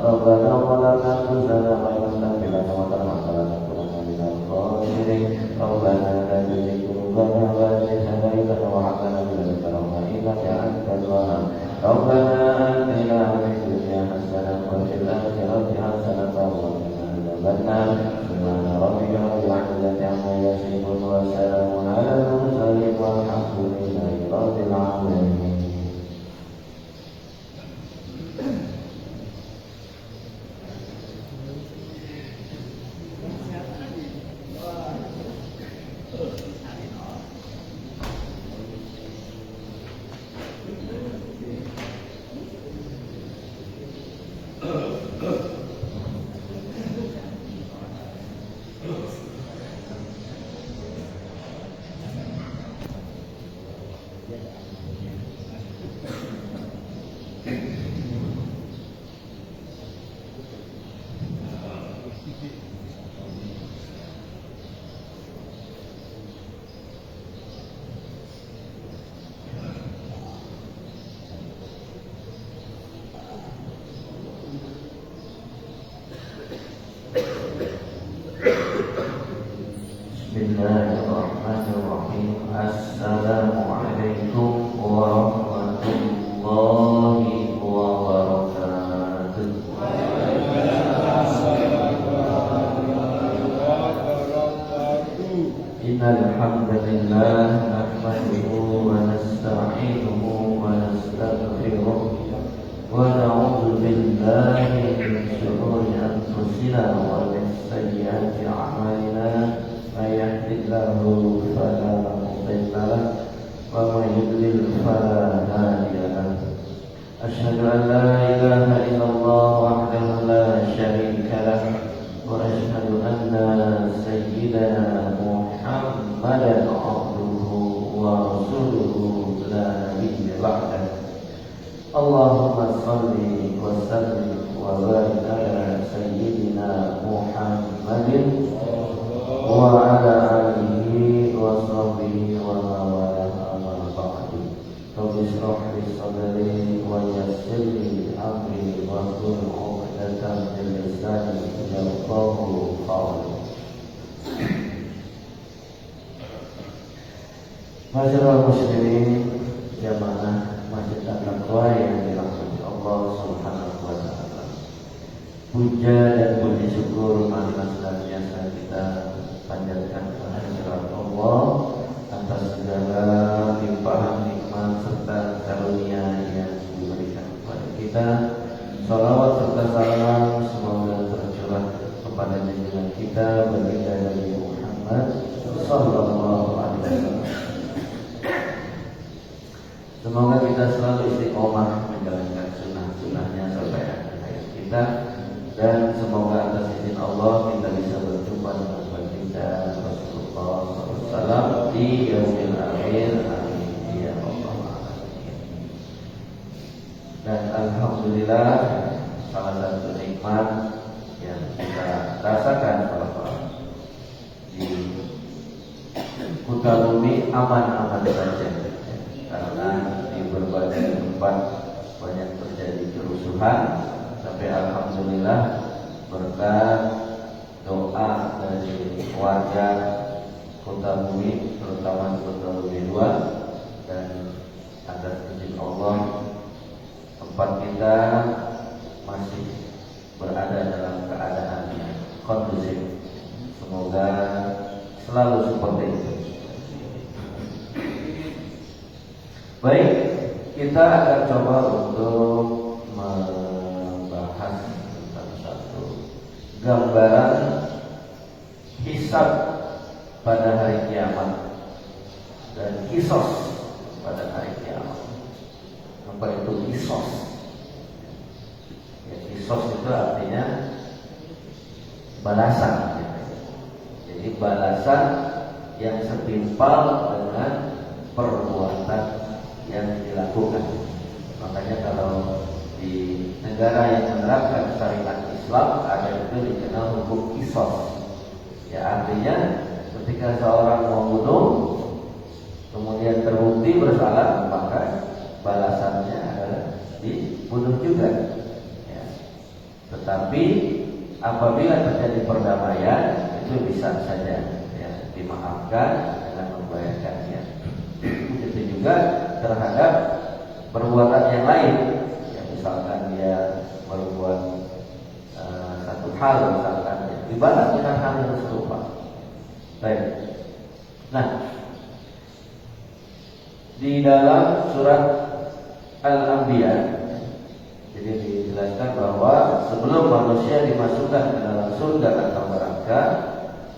ربنا ظلمنا أنفسنا وإن لم تغفر لنا وترحمنا لنكونن من الخاسرين ربنا لا تزغ قلوبنا بعد إذ هديتنا وهب لنا من لدنك رحمة إنك أنت الوهاب ربنا آتنا في الدنيا حسنة وفي الآخرة حسنة وقنا عذاب النار سبحان ربك رب العزة عما يصفون وسلام على المرسلين والحمد لله رب العالمين. Bismillahirrahmanirrahim. Assalamualaikum warahmatullahi wabarakatuh. Innal hamdalillah nahmaduhu wa nasta'inuhu wa nastaghfiruh wa na'udzu billahi min shururi anfusina wa min sayyiati a'malina. من يهد الله فلا مضل له ومن يضلل فلا هادي له أشهد أن لا إله إلا الله وحده لا شريك له وأشهد أن سيدنا محمدا عبده ورسوله لا نبي بعده اللهم صل وسلم وبارك على سيدنا محمد وعلى آله وصحبه ومن والاه أما بعد رب اشرح لي صدري ويسر لي أمري واحلل عقدة من لساني يفقهوا قولي. Masyaallah muslimin jamaah Masjid At-Taqwa yang dirahmati Allah Subhanahu wa taala. Puja dan puji syukur marilah senantiasa kita panjatkan kehadirat Allah atas segala limpahan nikmat serta karunia yang diberikan kepada kita. Salawat serta salam semoga tercurah kepada junjungan kita baginda Nabi Muhammad sallallahu alaihi wasallam. Semoga kita selalu istiqomah menjalankan sunnah-sunnahnya sampai akhir hayat kita, dan semoga atas izin Allah kita bisa berjumpa dengan baginda Rasulullah SAW di yaumil akhir. Amin ya rabbal alamin. Dan alhamdulillah salah satu nikmat yang kita rasakan bahwa di Kuta Bumi aman-aman saja, karena di berbagai tempat banyak terjadi kerusuhan. Tapi alhamdulillah berkat doa dari warga Kota Bumi, terutama Kota Bumi 2, dan atas izin Allah tempat kita masih berada dalam keadaan yang kondusif. Semoga selalu seperti itu. Baik, kita akan coba untuk membahas tentang satu gambaran hisab pada hari kiamat dan kisos pada hari kiamat. Apa itu kisos? Ya, kisos itu artinya balasan. Jadi balasan yang setimpal dengan perbuatan yang dilakukan. Makanya kalau di negara yang menerapkan syariat Islam ada itu dikenal hukum kisos. Ya, artinya ketika seorang membunuh kemudian terbukti bersalah, maka balasannya adalah dibunuh juga. Ya. Tetapi apabila terjadi perdamaian itu bisa saja ya dimaafkan dengan membayarkannya. Begitu juga terhadap perbuatan yang lain. Ya, misalkan dia berbuat satu hal, misalkan ya, dibalas dengan hal yang serupa. Baik. Nah, di dalam surat Al-Anbiya jadi dijelaskan bahwa sebelum manusia dimasukkan ke dalam surga atau neraka,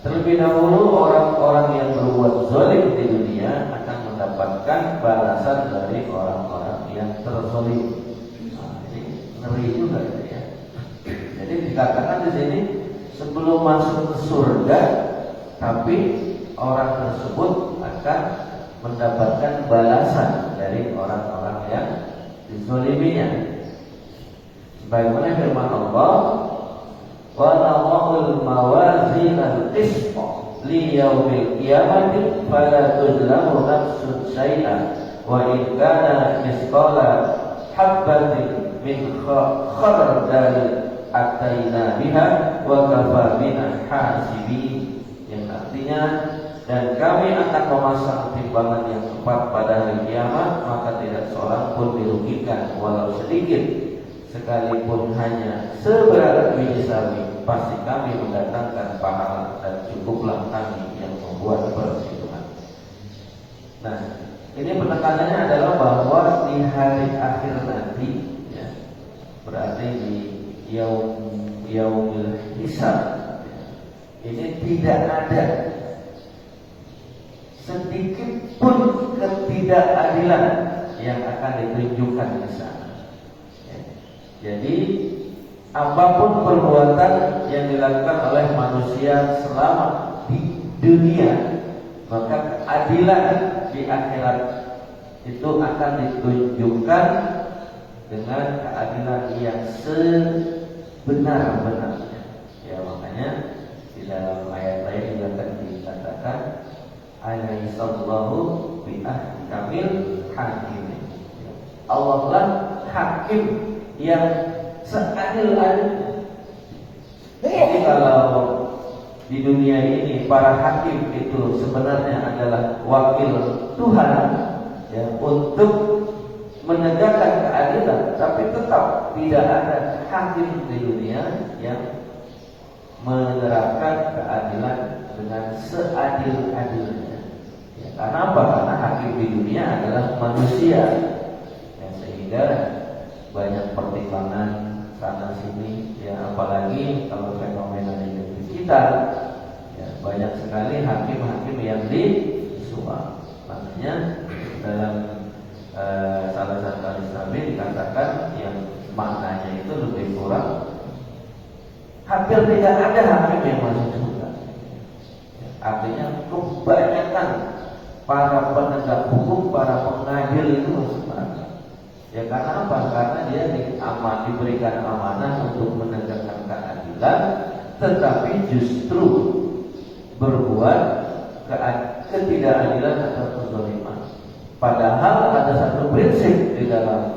terlebih dahulu orang-orang yang berbuat zalim di dunia akan mendapatkan balasan dari orang-orang yang terzalim. Nah, ini ngeri juga ya. Jadi dikatakan di sini sebelum masuk ke surga, tapi orang tersebut akan mendapatkan balasan dari orang-orang yang dizaliminya. Sebagaimana firman Allah, wa nadha'ul mawazin al-qist li yaumil qiyamati fala tuzlamu nafsun syai'an wa in kana misqala habatin min khardal ataina biha wa kafa bina hasibin. Yang artinya, dan kami akan memasang timbangan yang tepat pada hari kiamat, maka tidak seorang pun dirugikan walau sedikit, sekalipun hanya seberat biji sawi, pasti kami mendatangkan pahala dan cukuplah kami yang membuat perhitungan. Nah, ini penekanannya adalah bahwa di hari akhir nanti, ya, berarti di yaumil hisab, ya, ini tidak ada sedikit pun ketidakadilan yang akan ditunjukkan di sana. Ya. Jadi apapun perbuatan yang dilakukan oleh manusia selama di dunia, maka keadilan di akhirat itu akan ditunjukkan dengan keadilan yang sebenar-benarnya. Ya, makanya di dalam ayat lain juga akan dikatakan Alaihissallahu bi'ahkamil hakim. Allah lah hakim yang seadil-adilnya. Jadi kalau di dunia ini para hakim itu sebenarnya adalah wakil Tuhan, ya, untuk menegakkan keadilan, tapi tetap tidak ada hakim di dunia yang menerapkan keadilan dengan seadil-adilnya. Ya, karena apa? Karena hakim di dunia adalah manusia, ya, sehingga banyak pertimbangan sana sini. Ya, apalagi kalau fenomena di negeri kita, ya, banyak sekali hakim-hakim yang disuap. Makanya dalam salah satu hadis Nabi dikatakan yang maknanya itu lebih kurang, hampir tidak ada hakim yang masuk surga. Artinya kebanyakan para penegak hukum, para pengadil itu masuk neraka. Ya, karena apa? Karena dia diberikan amanah untuk menegakkan keadilan, tetapi justru berbuat ketidakadilan atau kezaliman. Padahal ada satu prinsip di dalam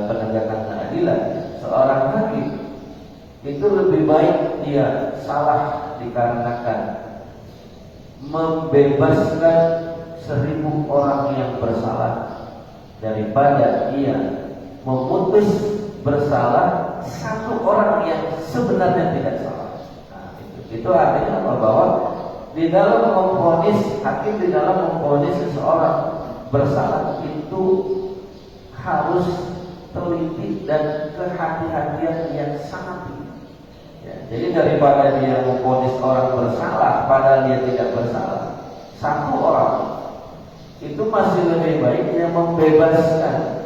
penegakan keadilan. Seorang hakim itu lebih baik dia salah dikarenakan membebaskan 1000 orang yang bersalah daripada dia memutus bersalah satu orang yang sebenarnya tidak salah. Nah, itu artinya apa? Bahwa di dalam memvonis, hakim di dalam memvonis seseorang bersalah itu harus teliti dan kehati-hatian yang sangat tinggi. Ya, jadi daripada dia memvonis orang bersalah padahal dia tidak bersalah, satu orang itu masih lebih baik dia membebaskan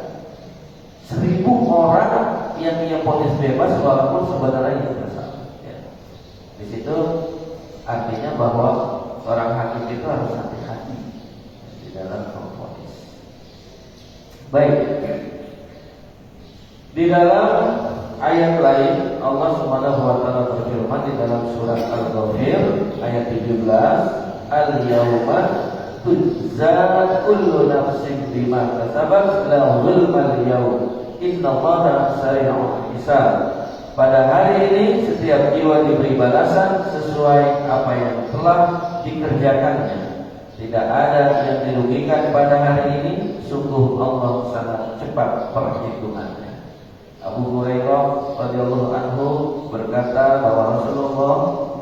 1000 orang yang dia vonis bebas walaupun sebenarnya dia bersalah. Ya. Di situ artinya bahwa seorang hakim itu harus hati-hati di dalam memvonis. Baik. Di dalam ayat lain Allah Subhanahu wa taala berfirman di dalam surat Al-Ghafir ayat 17, Al-yauma tujza kullu nafsin bima kasabat la zulmal yaum innallaha sari'ul hisab Pada hari ini setiap jiwa diberi balasan sesuai apa yang telah dikerjakannya. Tidak ada yang dirugikan pada hari ini. Sungguh Allah sangat cepat perhitungannya. Abu Hurairah radhiyallahu anhu berkata bahwa Rasulullah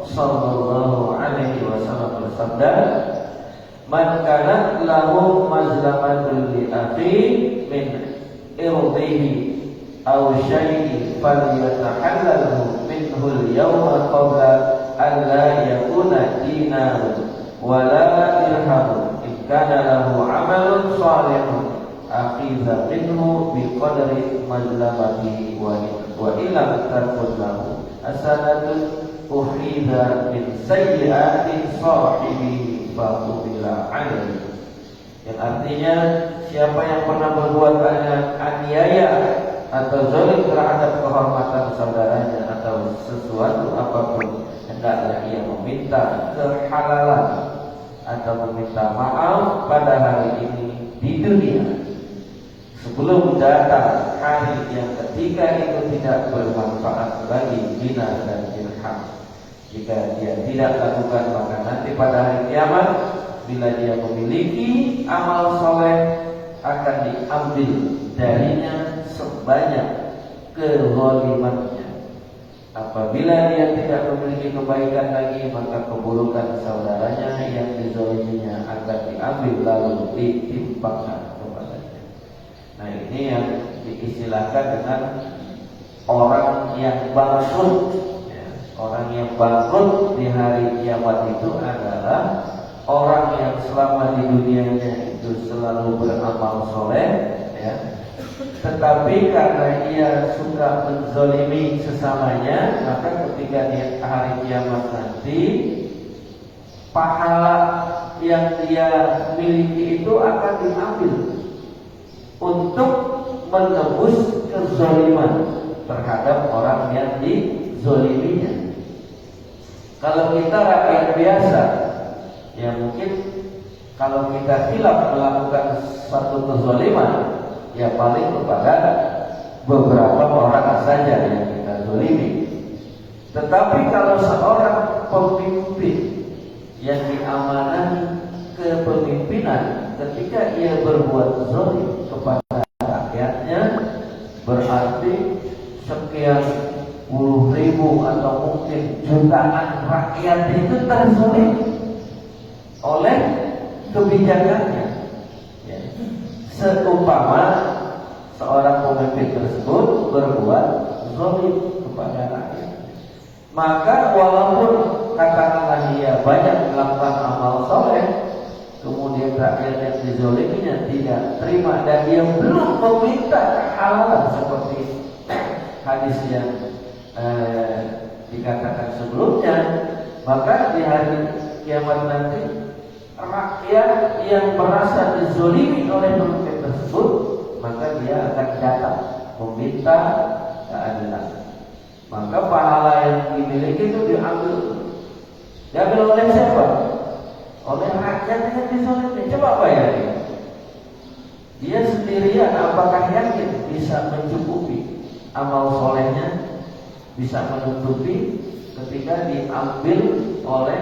sallallahu alaihi wasallam bersabda, "Man kana lahu mazlamatun li akhi min irdihi aw syai'in falyatahallalhu minhu al-yawma qabla an la yakuna dinarun wa la dirhamun in kana lahu 'amalun shalihun akhidha minhu biqadri mazlamatihi wa illa takun lahu hasanatun ukhidha min sayyi'ati sahibihi fa qubila 'alayhi." Yang artinya, siapa yang pernah berbuat aniaya atau zalim terhadap kehormatan saudaranya atau sesuatu apapun, hendaklah ia meminta kehalalan atau meminta maaf pada hari ini di dunia sebelum datang hari yang ketika itu tidak bermanfaat bagi dinar dan dirham. Jika dia tidak lakukan, maka nanti pada hari kiamat bila dia memiliki amal soleh akan diambil darinya sebanyak kezalimannya. Apabila dia tidak memiliki kebaikan lagi, maka keburukan saudaranya yang dizaliminya akan diambil lalu ditimpakan kepadanya. Nah, ini yang diistilahkan dengan orang yang bangkrut. Orang yang bangkrut di hari kiamat itu adalah orang yang selama di dunianya itu selalu beramal soleh, tetapi karena ia suka menzalimi sesamanya, maka ketika di hari kiamat nanti pahala yang dia miliki itu akan diambil untuk menebus kezaliman terhadap orang yang dizaliminya. Kalau kita rakyat biasa, ya mungkin kalau kita hilaf melakukan satu kezaliman, ya paling kepada beberapa orang saja yang kita zalimi. Tetapi kalau seorang pemimpin yang diamanahkan kepemimpinan, ketika ia berbuat zalim kepada rakyatnya, berarti sekian puluh ribu atau mungkin jutaan rakyat itu terzalim oleh kebijakannya. Seumpama seorang pemimpin tersebut berbuat zalim kepada rakyat, maka walaupun katakanlah ia banyak melakukan amal soleh, kemudian rakyat yang dizaliminya tidak terima dan dia belum meminta kehalalan seperti hadis yang dikatakan sebelumnya, maka di hari kiamat nanti rakyat yang merasa dizalimi oleh pemimpin tersebut, maka dia akan datang meminta keadilan. Maka pahala yang dimiliki itu diambil oleh siapa? Oleh rakyat yang dizalimi. Coba bayangin, dia sendirian apakah yakin bisa mencukupi amal solehnya, bisa menutupi ketika diambil oleh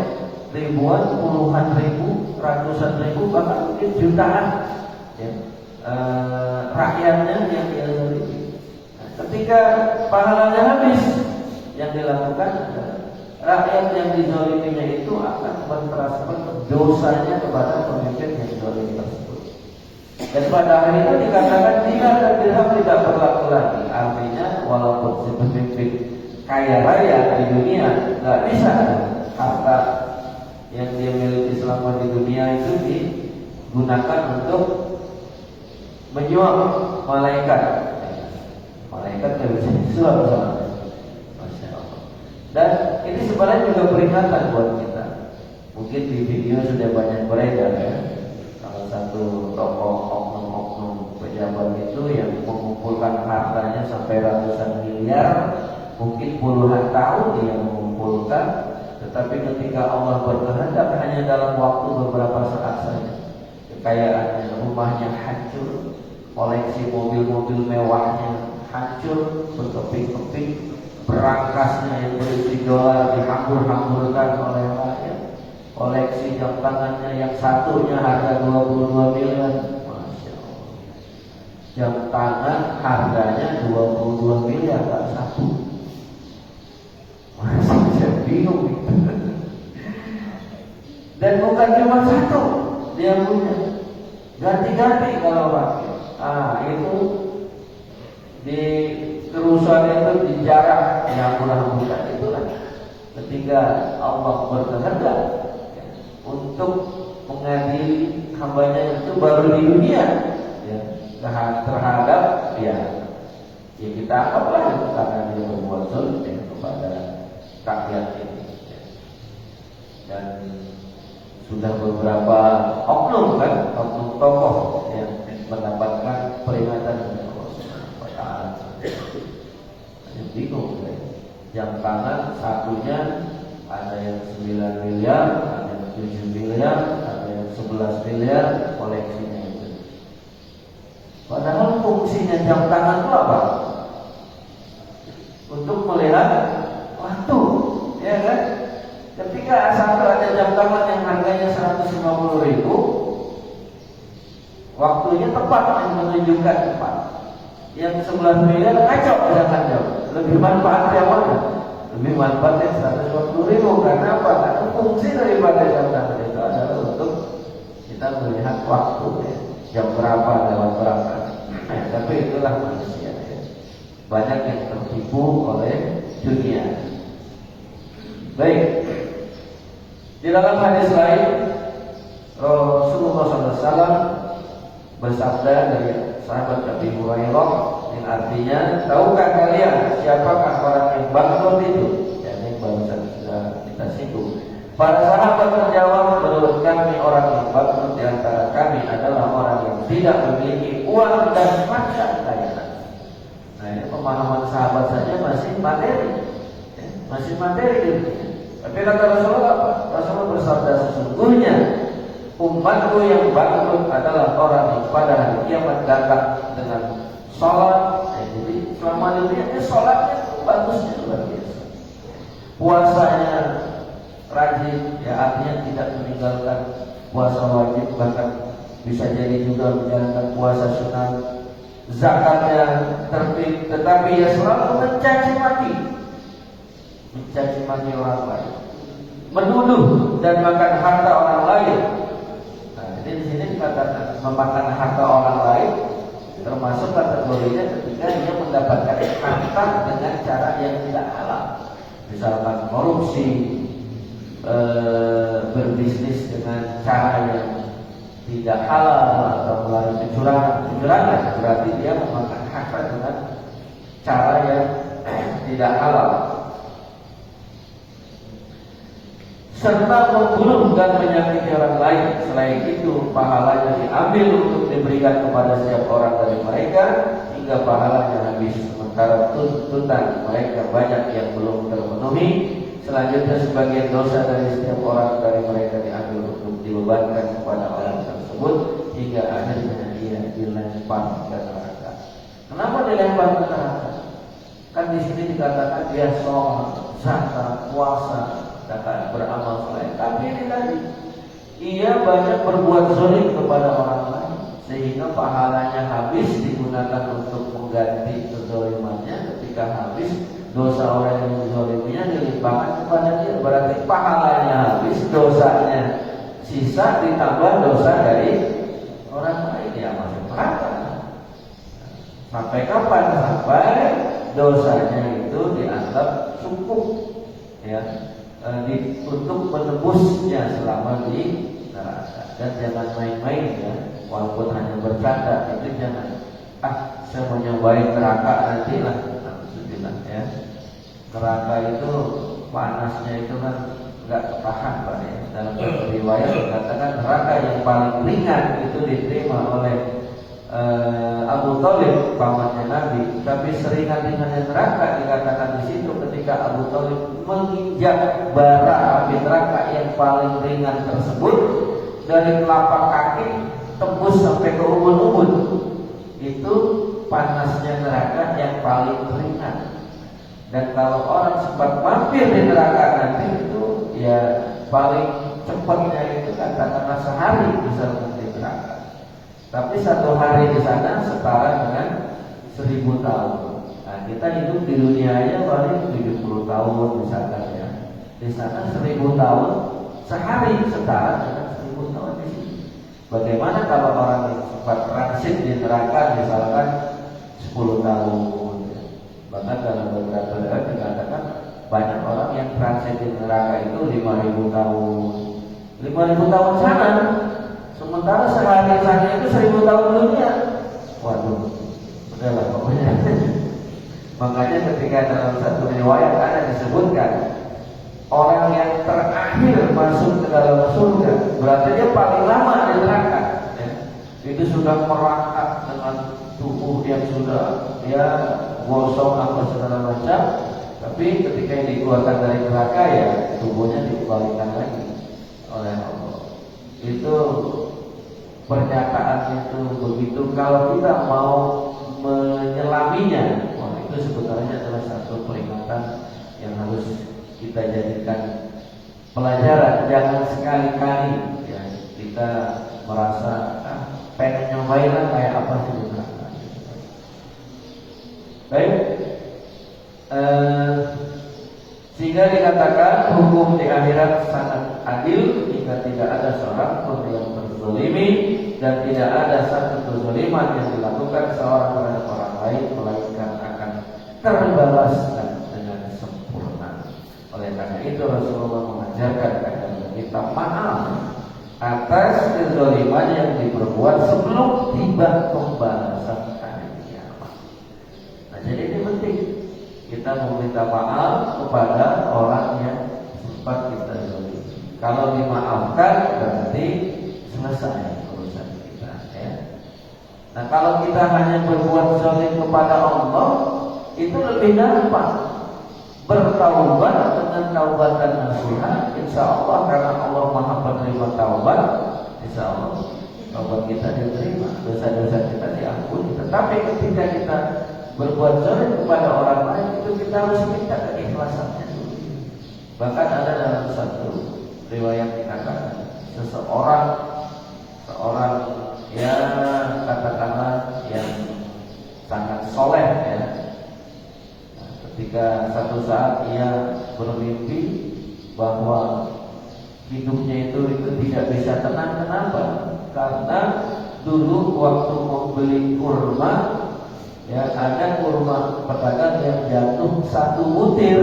ribuan, puluhan ribu, ratusan ribu, bahkan mungkin jutaan rakyatnya yang dia zalimi. Ketika pahalanya habis, yang dilakukan adalah rakyat yang dizaliminya itu akan mentransfer dosanya kepada pemimpin yang zalim tersebut. Dan pada hari itu dikatakan dinar dan dirham tidak berlaku lagi. Artinya walaupun si pemimpin kaya raya di dunia, nggak bisa harta yang dia miliki selama di dunia itu digunakan untuk menyuap malaikat. Malaikat tidak bisa disuap sama. Masya Allah. Dan ini sebenarnya juga peringatan buat kita. Mungkin di video sudah banyak beredar ya. Salah satu tokoh oknum-oknum pejabat itu yang mengumpulkan hartanya sampai ratusan miliar, mungkin puluhan tahun dia mengumpulkan, tetapi ketika Allah berkehendak hanya dalam waktu beberapa saat saja, kekayaannya, rumahnya hancur, koleksi mobil-mobil mewahnya hancur, berkeping-keping, berangkasnya yang berisi dolar dihambur-hamburkan oleh rakyat. Koleksi jam tangannya yang satunya harga 22 miliar. Masya Allah. Jam tangan harganya 22 miliar tak satu. Masih saya bingung. Dan bukan cuma satu dia punya, ganti-ganti kalau pakai. Itu di kerusuhan itu dijarah yang mudah-mudahan itulah ketika Allah berkehendak untuk mengadili hambanya itu baru di dunia ya, terhadap ya kita anggaplah itu karena dia berbuat zalim kepada rakyat ini ya. Dan sudah beberapa oknum tokoh yang mendapatkan peringatan dari Allah Subhanahu wa Ta'ala. Bingung ya. Jam tangan satunya ada yang 9 miliar, ada yang 7 miliar, ada yang 11 miliar koleksinya itu. Padahal fungsinya jam tangan itu apa? Untuk melihat waktu, ya kan? Ketika satu ada jam tangan yang harganya 150.000, waktunya tepat yang menunjukkan tepat. Yang 11 miliar kacau, jangan jauh. Lebih manfaat yang mana? Lebih manfaat yang 150.000. Karena apa? Karena fungsi daripada jam tangan itu adalah untuk kita melihat waktu ya. Jam berapa lewat berapa. Tapi itulah manusia ya. Banyak yang tertipu oleh dunia. Baik. Di dalam hadis lain Rasulullah SAW bersabda dari sahabat Abi Hurairah yang artinya, tahukah kalian siapakah orang yang bangkrut itu? Yang barusan sudah kita singgung. Para sahabat menjawab, menurut kami orang yang bangkrut di antara kami adalah orang yang tidak memiliki uang dan masa kekayaan. Nah ini pemahaman sahabat saja masih materi, ya, masih materi. Tapi kata Rasulullah apa? Rasulullah bersabda, sesungguhnya umatku yang bangkrut adalah orang yang pada hari kiamat datang dengan sholat. Jadi selama dunia sholatnya bagusnya luar biasa. Puasanya rajin, ya artinya tidak meninggalkan puasa wajib, bahkan bisa jadi juga menjalankan puasa sunat. Zakatnya tertib, tetapi ia selalu mencaci maki orang lain, menuduh dan makan harta orang lain. Nah, jadi di sini dikatakan memakan harta orang lain termasuk kategorinya ketika dia mendapatkan harta dengan cara yang tidak halal, misalkan korupsi, berbisnis dengan cara yang tidak halal atau melalui kecurangan, berarti dia memakan harta dengan cara yang tidak halal. Serta membunuh dan menyakiti orang lain. Selain itu pahalanya diambil untuk diberikan kepada setiap orang dari mereka hingga pahalanya habis. Sementara tuntutan mereka banyak yang belum terpenuhi. Selanjutnya sebagian dosa dari setiap orang dari mereka diambil untuk dibebankan kepada orang tersebut hingga akhirnya ia dilempar ke neraka. Kenapa dilempar ke neraka? Kan di sini dikatakan dia sholat, zakat, puasa, kata beramal soleh, tapi ini tadi ia banyak berbuat zalim kepada orang lain sehingga pahalanya habis digunakan untuk mengganti kezalimannya. Ketika habis, dosa orang yang menzaliminya dilimpahkan kepada dia, berarti pahalanya habis, dosanya sisa ditambah dosa dari orang lain, ya masuk neraka. Sampai kapan? Sampai dosanya itu dianggap cukup ya untuk menebusnya selama di neraka. Dan jangan main-main ya, walaupun hanya bercanda itu jangan. Saya mau nyobain neraka nanti lah, ya. Neraka itu panasnya itu kan nggak tahan Pak ya. Dalam riwayat dikatakan neraka yang paling ringan itu diterima oleh Abu Thalib, pamannya Nabi. Tapi seringan-ringannya neraka dikatakan di situ ketika Abu Thalib menginjak bara api neraka yang paling ringan tersebut dari telapak kaki tembus sampai ke ubun-ubun. Itu panasnya neraka yang paling ringan. Dan kalau orang sempat mampir di neraka nanti itu ya paling cepatnya itu katakanlah sehari bisa di neraka. Tapi satu hari di sana setara dengan 1000 tahun. Nah, kita hidup di dunia aja paling 70 tahun misalkan ya. Di sana 1000 tahun sehari setara dengan 1000 tahun di sini. Bagaimana kalau orang yang sempat transit di neraka misalkan 10 tahun? Bahkan dalam beberapa riwayat dikatakan banyak orang yang transit di neraka itu 5000 tahun. 5000 tahun sana, sementara sehari sana itu 1000 tahun dunia. Waduh, udahlah pokoknya. Makanya ketika dalam satu riwayat ada disebutkan orang yang terakhir masuk ke dalam surga, berarti dia paling lama di neraka. Ya. Itu sudah merangkak dengan tubuh yang sudah ya gosong apa segala macam, tapi ketika dikeluarkan dari neraka ya tubuhnya dikembalikan lagi oleh Allah. Itu pernyataan itu begitu. Kalau kita mau menyelaminya, wah itu sebenarnya adalah satu peringatan yang harus kita jadikan pelajaran. Jangan sekali-kali ya kita merasa pengen nyobain lah kayak apa sih di neraka. Baik, sehingga dikatakan hukum di akhirat sangat adil jika tidak ada seorang pun yang terzalimi dan tidak ada satu kezaliman yang dilakukan seorang terhadap orang lain melainkan akan terbalaskan dengan sempurna. Oleh karena itu Rasulullah mengajarkan agar kita maaf atas kezaliman yang diperbuat sebelum tiba pembalasan hari kiamat. Nah, jadi ini penting kita meminta maaf kepada orang yang sempat kita zalimi. Kalau dimaafkan berarti selesai urusan kita. Ya. Nah, kalau kita hanya berbuat zalim kepada Allah, itu lebih gampang. Bertaubat dengan taubatan nasuha, insya Allah karena Allah Maha Penerima taubat, insya Allah taubat kita diterima, dosa-dosa kita diampuni. Tetapi ketika kita berbuat zalim kepada orang lain, itu kita harus minta keikhlasannya dulu. Bahkan ada dalam satu riwayat dikatakan seorang yang katakanlah yang sangat soleh ya. Ketika satu saat ia bermimpi bahwa hidupnya itu tidak bisa tenang. Kenapa? Karena dulu waktu membeli kurma, ya ada kurma pedagang yang jatuh 1 butir,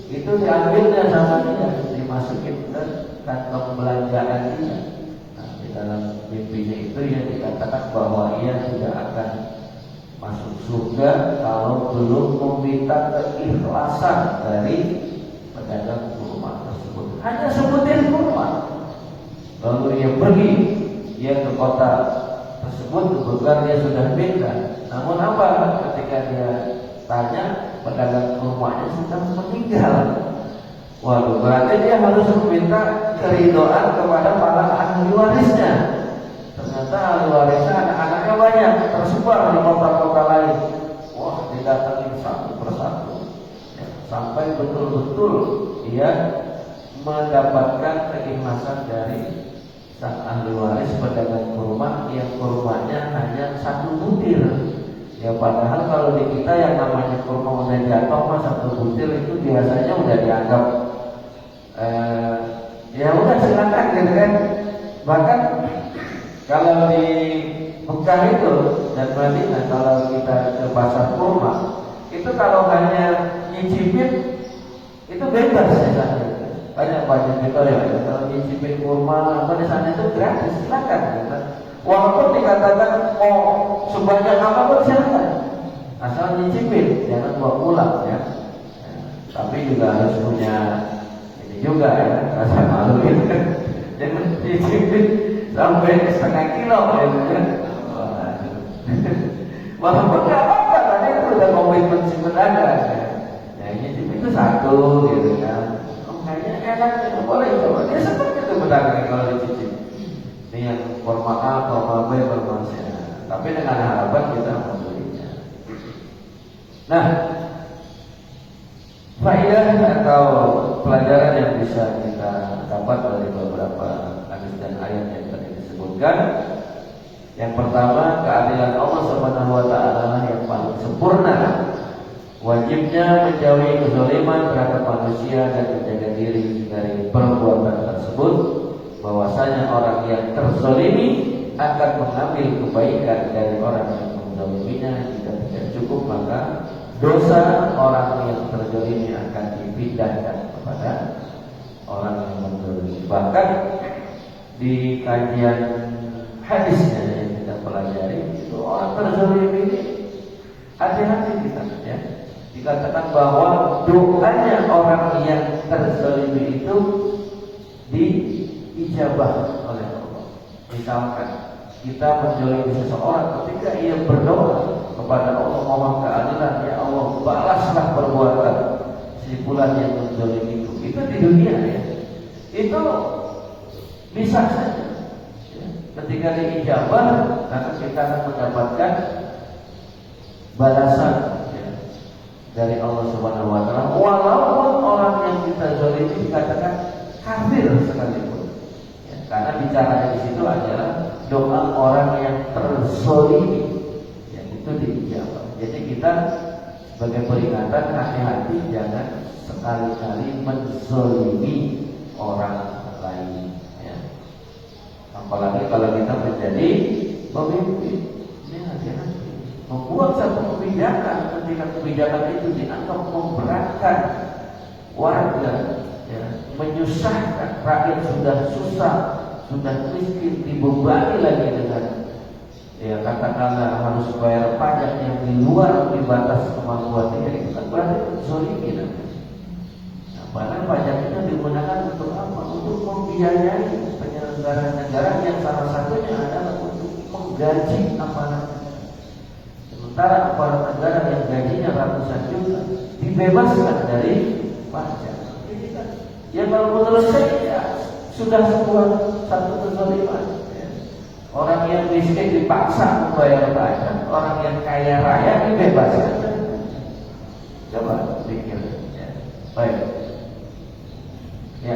itu diambilnya sama dia, dimasukin ke kantong belanjaan dia. Nah, di dalam mimpinya itu ya dikatakan bahwa ia tidak akan masuk surga kalau belum meminta keikhlasan dari pedagang kurma tersebut. Hanya sebutir kurma. Lalu ia pergi, ia ke kota tersebut, kebetulan dia sudah minta. Namun apa? Ketika dia tanya, pedagang kurmanya sudah meninggal. Waduh, berarti dia harus meminta keridhaan kepada para ahli warisnya. Ternyata ahli warisnya anak-anaknya banyak, tersebar di kota-kota lain. Wah, didatangi satu persatu ya, sampai betul-betul ia mendapatkan keikhlasan dari sang ahli waris pedagang kurma yang kurmanya hanya 1 butir. Ya padahal kalau di kita yang namanya kurma udah jatuh mah 1 butir itu biasanya udah dianggap ya udah silakan gitu kan. Bahkan kalau di Mekah itu dan Madinah, kalau kita ke pasar kurma itu kalau hanya nyicipin itu bebas ya sana. Banyak gitu ya. Kalau nyicipin kurma apa di sana itu gratis, silakan gitu. Walaupun dikatakan mau sebanyak apapun silakan, asal nyicipin, jangan bawa pulang ya. Tapi juga harus punya ini juga ya, rasa malu gitu kan. Jangan nyicipin sampai setengah kilo gitu kan. Walaupun nggak apa-apa, tadi itu udah komitmen si pedagang ya. Ya nyicipin itu 1 gitu kan. Kayaknya enak, ya boleh coba. Dia seperti itu pedagang kalau dicicip. Ini yang kurma A, kurma B, kurma C. Tapi dengan harapan kita membelinya. Nah, Faedah atau pelajaran yang bisa kita dapat dari beberapa hadis dan ayat yang tadi disebutkan. Yang pertama, keadilan Allah Subhanahu wa taala yang paling sempurna. Wajibnya menjauhi kezaliman terhadap manusia dan menjaga diri dari perbuatan tersebut. Bahwasanya orang yang terzalimi akan mengambil kebaikan dari orang yang menzaliminya. Jika tidak cukup, maka dosa orang yang terzalimi akan dipindahkan kepada orang yang menzalimi. Bahkan di kajian hadisnya yang kita pelajari, itu orang terzalimi ini hati-hati kita, ya. Dikatakan bahwa doanya orang yang terzalimi itu diijabah oleh Allah. Misalkan kita menzalimi seseorang, ketika ia berdoa kepada Allah mohon keadilan, ya Allah balaslah perbuatan si fulan yang menzalimi itu di dunia, ya. Itu bisa saja, ya. Ketika diijabah, maka kita akan mendapatkan balasan, ya, dari Allah Subhanahu wa taala, walaupun orang yang kita zalimi dikatakan kafir sekalipun, ya. Karena bicaranya di situ adalah doa orang yang terzalimi, ya, itu diijabah. Jadi kita sebagai peringatan, hati-hati jangan sekali-kali menzalimi orang lain, ya. Apalagi kalau kita menjadi pemimpin, ini hati-hati. Membuat satu kebijakan, ketika kebijakan itu dianggap memberatkan warga, ya, menyusahkan rakyat, sudah susah, sudah miskin, dibebani lagi dengan, ya, katakanlah harus bayar pajak yang di luar di batas kemampuannya, itu kan berarti zalimi. Nah, padahal pajak itu digunakan untuk apa? Untuk membiayai penyelenggaraan negara yang salah satunya adalah untuk menggaji aparat. Sementara aparat negara yang gajinya ratusan juta dibebaskan dari pajak. Ini kan, ya kalau menurut saya, ya, sudah sebuah satu kezaliman, ya. Orang yang miskin dipaksa membayar pajak, orang yang kaya raya dibebaskan. Coba pikir, ya. Baik, ya.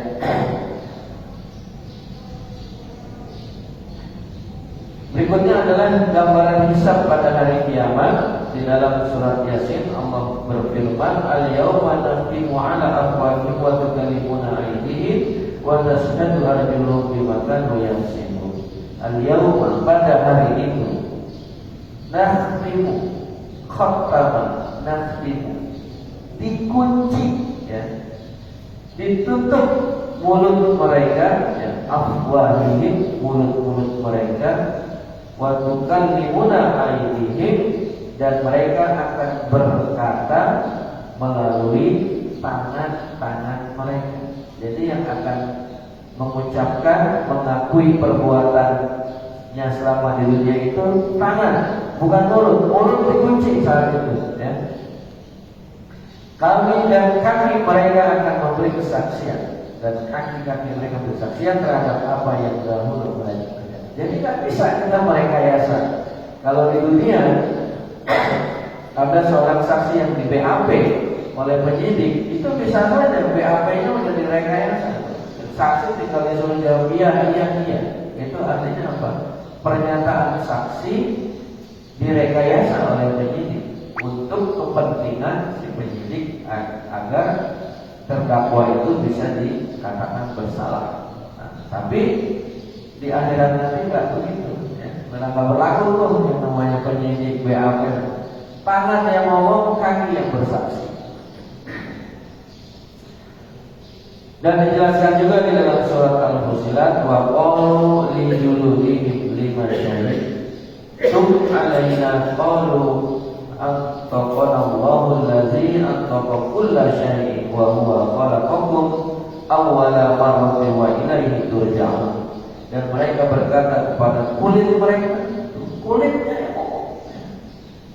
Berikutnya adalah gambaran hisab pada hari kiamat. Di dalam surat Yasin Allah berfirman, "Al-yauma nakhtimu 'ala afwahihim wa tukallimuna aydihim wa tashhadu arjuluhum bima kanu yaksibun." Al-yauma, pada hari itu, nakhtimu, khattama, nakhtimu, dikunci, ya, ditutup mulut mereka, ya, afwahihim, mulut-mulut mereka, wa tukallimuna aydihim, dan mereka akan berkata melalui tangan-tangan mereka. Jadi yang akan mengucapkan, mengakui perbuatannya selama di dunia itu tangan, bukan mulut. Mulut dikunci saat itu, ya. Kami dan kaki mereka akan memberi kesaksian, dan kaki-kaki mereka bersaksian terhadap apa yang dahulu mereka. Jadi tak bisa kita merekayasa. Kalau di dunia ada seorang saksi yang di BAP oleh penyidik, itu bisa saja BAP-nya menjadi rekayasa. Saksi tinggal disuruh jawab iya. Itu artinya apa? Pernyataan saksi direkayasa oleh penyidik untuk kepentingan si penyidik agar terdakwa itu bisa dikatakan bersalah. Nah, tapi di akhirat nanti nggak begitu, ya. Nggak berlaku tuh yang namanya penyidik BAP. Tangan yang ngomong, kaki yang bersaksi. Dan dijelaskan juga di dalam surat Al-Fusilat, wa qalu li juludihim lima syahid tum alaina qalu antaqana Allahu allazi antaqa kulla syai'in wa huwa khalaqakum awwala marratin wa ilaihi turja'un. Dan mereka berkata kepada kulit mereka, kulitnya yang ngomong,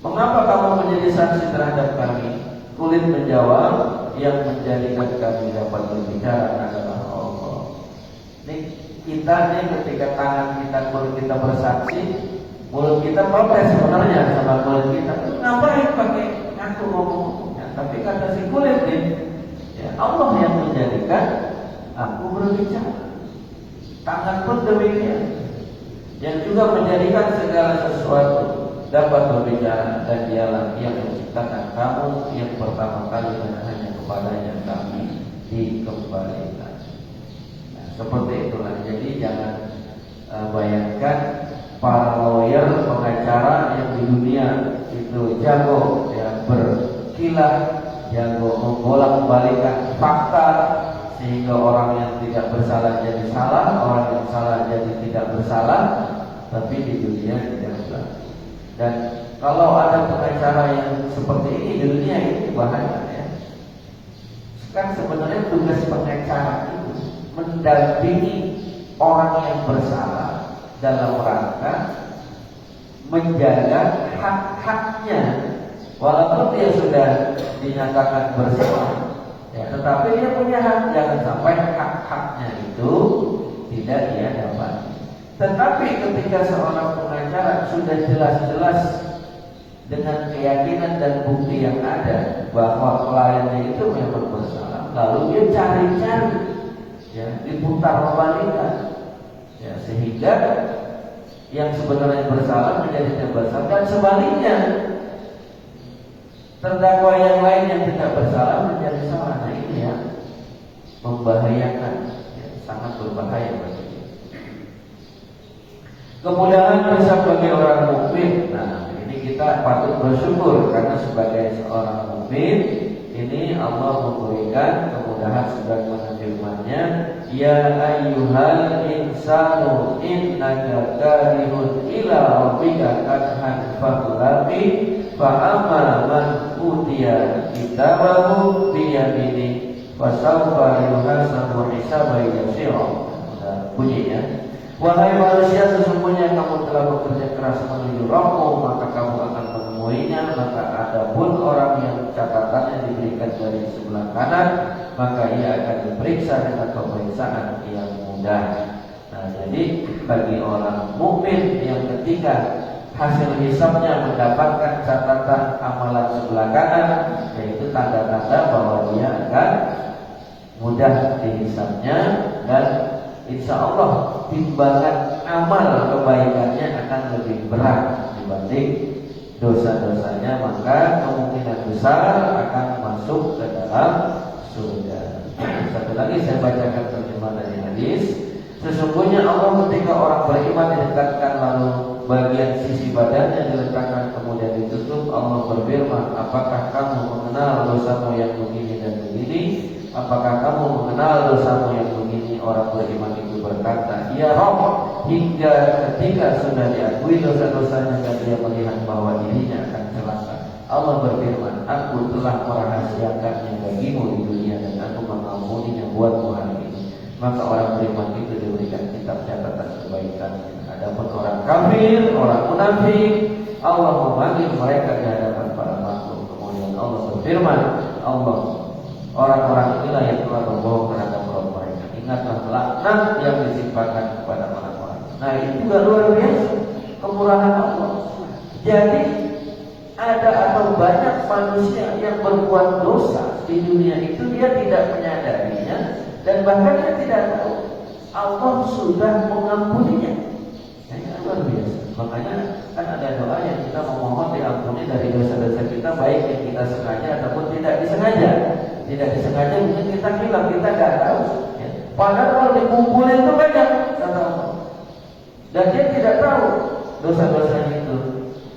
mengapa kamu menjadi saksi terhadap kami? Kulit menjawab, yang menjadikan kami dapat berbicara adalah Allah. Ini kita nih, ketika tangan kita, kulit kita bersaksi, mulut kita protes sebenarnya sama kulit kita. Ngapain pakai ngaku ngomong? Ya, tapi kata si kulit nih, demikian, yang juga menjadikan segala sesuatu dapat berbicara, dan dialah yang menciptakan kamu yang pertama kali dan hanya kepadanya kami dikembalikan. Nah, seperti itulah. Jadi jangan bayangkan para lawyer, pengacara yang di dunia itu jago ya berkilah, jago membolak-balikan fakta sehingga orang yang tidak bersalah jadi salah, orang yang salah jadi tidak bersalah, tapi di dunia tidak bersalah. Dan kalau ada pengacara yang seperti ini di dunia ini bahaya ya. Kan sebenarnya tugas pengacara itu mendampingi orang yang bersalah dalam rangka menjaga hak-haknya, walaupun dia sudah dinyatakan bersalah ya, tetapi dia punya hak, jangan sampai hak-haknya itu tidak dia dapat. Tetapi ketika seorang pengacara sudah jelas-jelas dengan keyakinan dan bukti yang ada bahwa kliennya itu memang bersalah, lalu dia cari-cari ya, diputar balikan ya, sehingga yang sebenarnya bersalah menjadi tidak bersalah, dan sebaliknya terdakwa yang lain yang tidak bersalah menjadi salah. Nah ini ya membahayakan ya, sangat berbahaya bagi dia. Kemudahan bisa bagi orang mukmin. Nah ini kita patut bersyukur karena sebagai seorang mukmin ini Allah memberikan kemudahan sebagaimana firman-Nya, ya ayyuhal insanu innaka kadihun ila rabbika kadhan famulaqi fa amma man utiya kitabahu bi yamini fa sawfa yuhasabu hisaban yasira. Bunyinya, wahai manusia, sesungguhnya kamu telah bekerja keras menuju Rabbmu, maka kamu akan menemuinya. Maka adapun orang yang catatannya diberikan dari sebelah kanan, maka ia akan diperiksa dengan pemeriksaan yang mudah. Nah, jadi bagi orang mukmin yang ketika hasil hisabnya mendapatkan catatan amalan sebelah kanan, yaitu tanda-tanda bahwa dia akan mudah dihisabnya, dan insya Allah timbangan amal kebaikannya akan lebih berat dibanding dosa-dosanya, maka kemungkinan besar akan masuk ke dalam surga. Satu lagi saya bacakan terjemahan dari hadis. Sesungguhnya Allah ketika orang beriman didekatkan lalu bagian sisi badannya diletakkan kemudian ditutup, Allah berfirman, apakah kamu mengenal dosamu yang begini dan begini? Apakah kamu mengenal dosamu yang begini? Orang beriman itu berkata, ya Rabb, hingga ketika sudah diakui dosa-dosanya dan dia melihat bahwa dirinya akan celaka, Allah berfirman, aku telah merahasiakannya bagimu di dunia dan aku mengampuninya buatmu hari ini. Maka orang beriman itu diberikan kitab catatan kebaikannya. Adapun orang kafir, orang munafik, Allah memanggil mereka di hadapan para makhluk. Kemudian Allah berfirman, Allah, orang-orang inilah yang telah berbohong terhadap Rabb mereka. Ingatlah laknat yang ditimpakan kepada orang-orang. Nah ini juga luar biasa kemurahan Allah. Jadi ada atau banyak manusia yang berbuat dosa di dunia itu dia tidak menyadarinya, dan bahkan dia tidak tahu Allah sudah mengampuninya. Ini luar biasa. Makanya kan ada doa yang kita memohon diampuni dari dosa-dosa kita, baik yang kita sengaja ataupun tidak disengaja. Tidak disengaja mungkin kita hilang, kita tidak tahu ya. Padahal kalau dikumpulin itu banyak, kata Allah, dan dia tidak tahu dosa-dosanya itu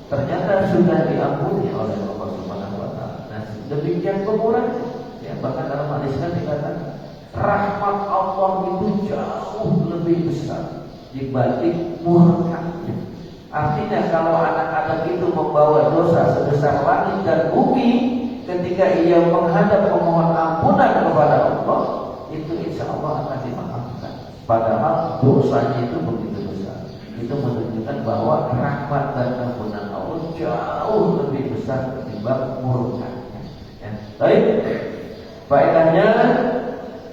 ternyata sudah diampuni oleh Allah Subhanahu wa taala. Nah, demikian pemurah ya, bahkan dalam hadis kan dikatakan rahmat Allah itu jauh lebih besar dibanding murkanya. Artinya kalau anak-anak itu membawa dosa sebesar langit dan bumi, ketika ia menghadap memohon ampunan kepada Allah, itu insya Allah akan dimaafkan. Padahal dosanya itu begitu besar. Itu menunjukkan bahwa rahmat dan ampunan Allah jauh lebih besar ketimbang murkanya. Ya. Baik, faedahnya,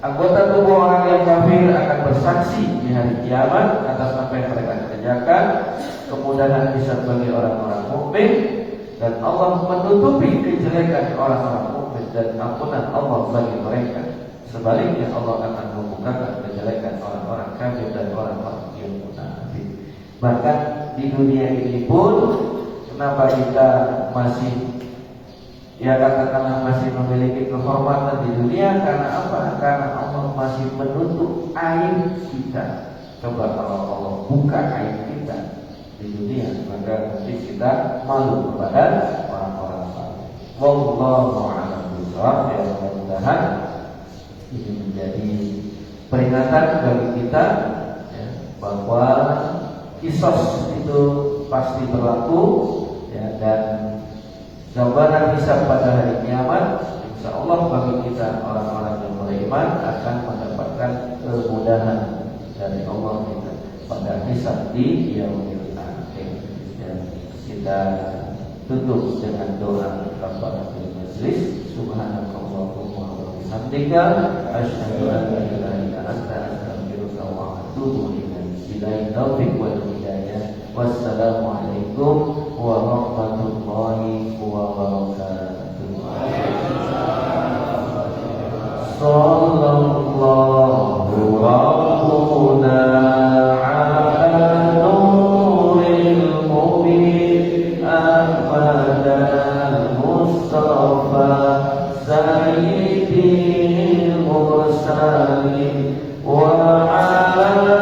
anggota tubuh orang yang kafir akan bersaksi di hari kiamat atas apa yang mereka kerjakan. Kemudahan bisa bagi orang-orang mukmin, dan Allah menutupi kejelekan orang-orang mukmin, dan ampunan Allah bagi mereka. Sebaliknya Allah akan membukakan kejelekan orang-orang kafir dan orang-orang yang munafik. Bahkan di dunia ini pun, kenapa kita masih, ya katakanlah masih memiliki kehormatan di dunia? Karena apa? Karena Allah masih menutup aib kita. Coba kalau Allah buka aib kita di dunia, maka nanti kita malu kepada orang-orang lain. Wallahu a'lam bishawab. Ya, mudah-mudahan ini menjadi peringatan bagi kita, ya, bahwa kisos itu pasti berlaku, ya, dan gambaran hisab pada hari kiamat, insya Allah bagi kita orang-orang yang beriman akan mendapatkan kemudahan dari Allah kita pada hisab di yaumil akhir. Dan kita tutup dengan doa kafaratul majlis. Subhanakallahumma wa bihamdika asyhadu an la ilaha illa anta astaghfiruka wa atubu ilaik. Billahi taufiq wal hidayah. Wassalamualaikum warahmatullahi wabarakatuh. Sallallahu rabbuna ala nuril mubin Ahmad al-Mustafa sayyidil mursalin wa ala